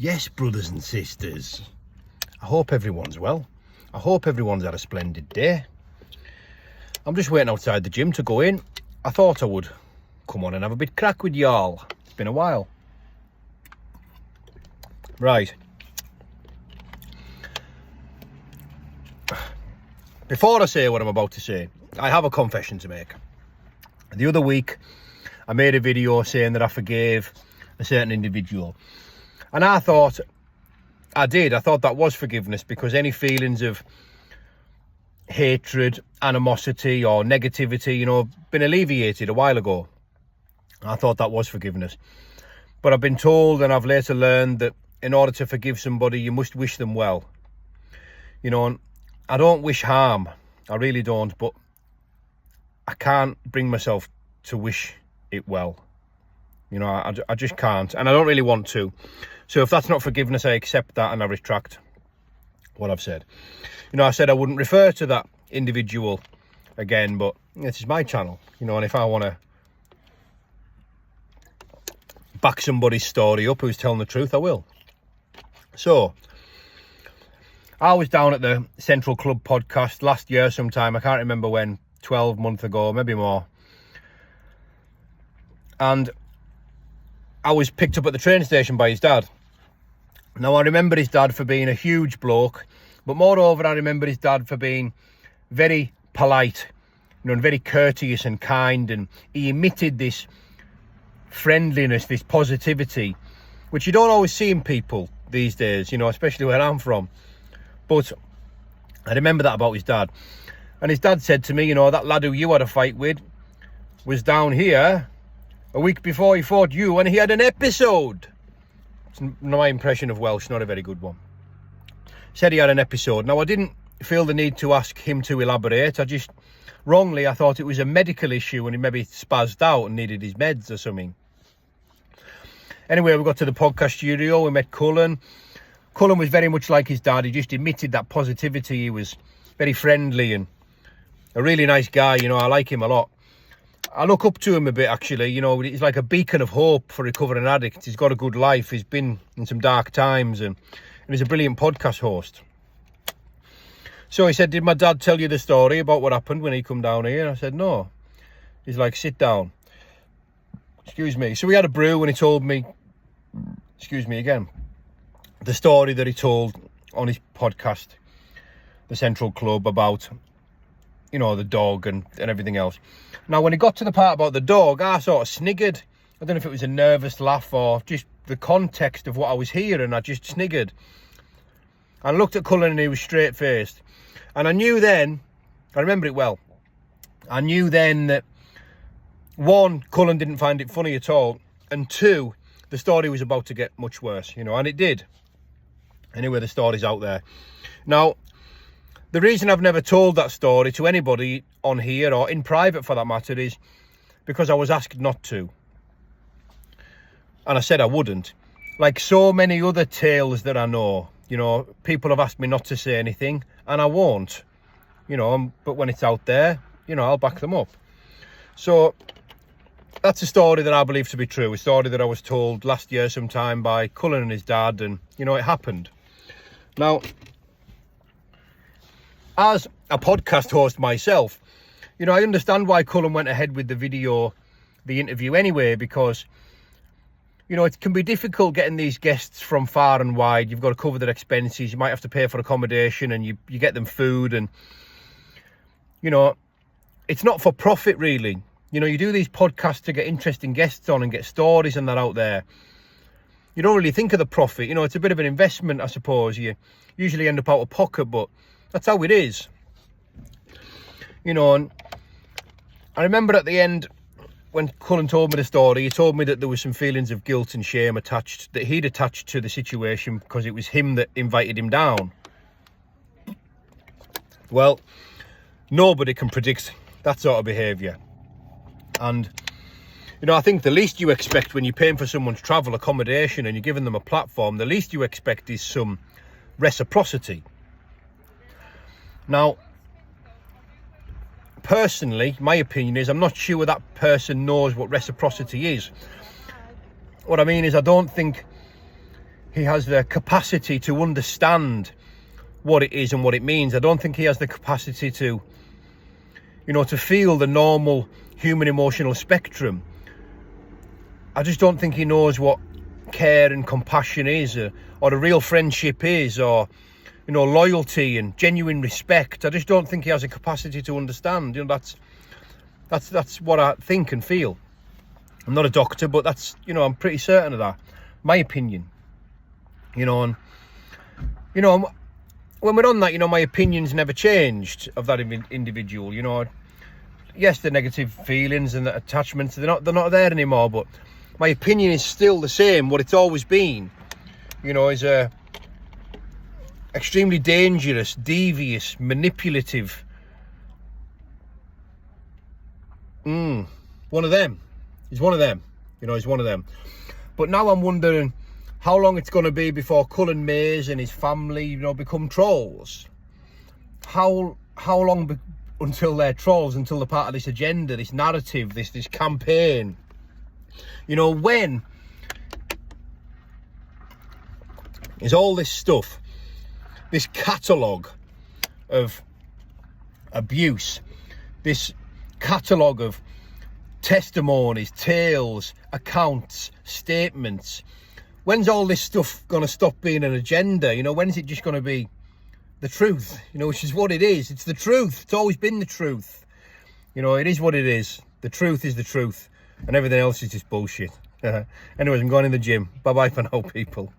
Yes, brothers and sisters, I hope everyone's well. I hope everyone's had a splendid day. I'm just waiting outside the gym to go in. I thought I would come on and have a bit crack with y'all. It's been a while. Right. Before I say what I'm about to say, I have a confession to make. The other week, I made a video saying that I forgave a certain individual. And I thought that was forgiveness, because any feelings of hatred, animosity or negativity, been alleviated a while ago. I thought that was forgiveness. But I've been told, and I've later learned, that in order to forgive somebody, you must wish them well. And I don't wish harm. I really don't, but I can't bring myself to wish it well. I just can't, and I don't really want to. So if that's not forgiveness, I accept that and I retract what I've said. I said I wouldn't refer to that individual again, but this is my channel, and if I want to back somebody's story up who's telling the truth, I will. So, I was down at the Central Club podcast last year sometime, I can't remember when, 12 months ago, maybe more. And I was picked up at the train station by his dad. Now, I remember his dad for being a huge bloke, but moreover, I remember his dad for being very polite, and very courteous and kind, and he emitted this friendliness, this positivity, which you don't always see in people these days, especially where I'm from. But I remember that about his dad. And his dad said to me, that lad who you had a fight with was down here a week before he fought you, and he had an episode. It's my impression of Welsh, not a very good one. Said he had an episode. Now, I didn't feel the need to ask him to elaborate. I thought it was a medical issue and he maybe spazzed out and needed his meds or something. Anyway, we got to the podcast studio. We met Colin. Colin was very much like his dad. He just emitted that positivity. He was very friendly and a really nice guy. I like him a lot. I look up to him a bit, actually. He's like a beacon of hope for recovering addicts. He's got a good life. He's been in some dark times, and he's a brilliant podcast host. So he said, did my dad tell you the story about what happened when he come down here? I said, no. He's like, sit down. Excuse me. So we had a brew, and he told me, excuse me again, the story that he told on his podcast, the Central Club, about the dog and everything else. Now, when he got to the part about the dog, I sort of sniggered. I don't know if it was a nervous laugh or just the context of what I was hearing. I just sniggered. I looked at Colin and he was straight-faced. And I knew then, I remember it well, I knew then that, one, Colin didn't find it funny at all, and two, the story was about to get much worse, and it did. Anyway, the story's out there. Now, the reason I've never told that story to anybody on here, or in private for that matter, is because I was asked not to. And I said I wouldn't. Like so many other tales that I know, people have asked me not to say anything, and I won't. But when it's out there, I'll back them up. So, that's a story that I believe to be true. A story that I was told last year sometime by Colin and his dad, and, it happened. Now, as a podcast host myself, I understand why Colin went ahead with the interview anyway, because, it can be difficult getting these guests from far and wide. You've got to cover their expenses. You might have to pay for accommodation, and you get them food, and, it's not for profit, really. You do these podcasts to get interesting guests on and get stories and that out there. You don't really think of the profit. It's a bit of an investment, I suppose. You usually end up out of pocket, but that's how it is. And I remember at the end, when Colin told me the story, he told me that there was some feelings of guilt and shame that he'd attached to the situation because it was him that invited him down. Well, nobody can predict that sort of behaviour. And, I think the least you expect when you're paying for someone's travel accommodation and you're giving them a platform, the least you expect is some reciprocity. Now, personally, my opinion is I'm not sure that person knows what reciprocity is. What I mean is I don't think he has the capacity to understand what it is and what it means. I don't think he has the capacity to, you know, to feel the normal human emotional spectrum. I just don't think he knows what care and compassion is, or a real friendship is, or, you know, loyalty and genuine respect. I just don't think he has a capacity to understand. You know, that's what I think and feel. I'm not a doctor, but that's, you know, I'm pretty certain of that. My opinion. You know, and, you know, when we're on that, you know, my opinion's never changed of that individual. You know, yes, the negative feelings and the attachments, they're not there anymore, but my opinion is still the same, what it's always been. You know, is a extremely dangerous, devious, manipulative, one of them. He's one of them. You know, he's one of them. But now I'm wondering how long it's going to be before Colin Mays and his family, you know, become trolls. How long until they're trolls, until they're part of this agenda, this narrative, this campaign? You know, when is all this stuff, this catalogue of abuse, this catalogue of testimonies, tales, accounts, statements, when's all this stuff going to stop being an agenda? You know, when is it just going to be the truth? You know, which is what it is. It's the truth. It's always been the truth. You know, it is what it is. The truth is the truth, and everything else is just bullshit. Anyways, I'm going in the gym. Bye-bye for now, people.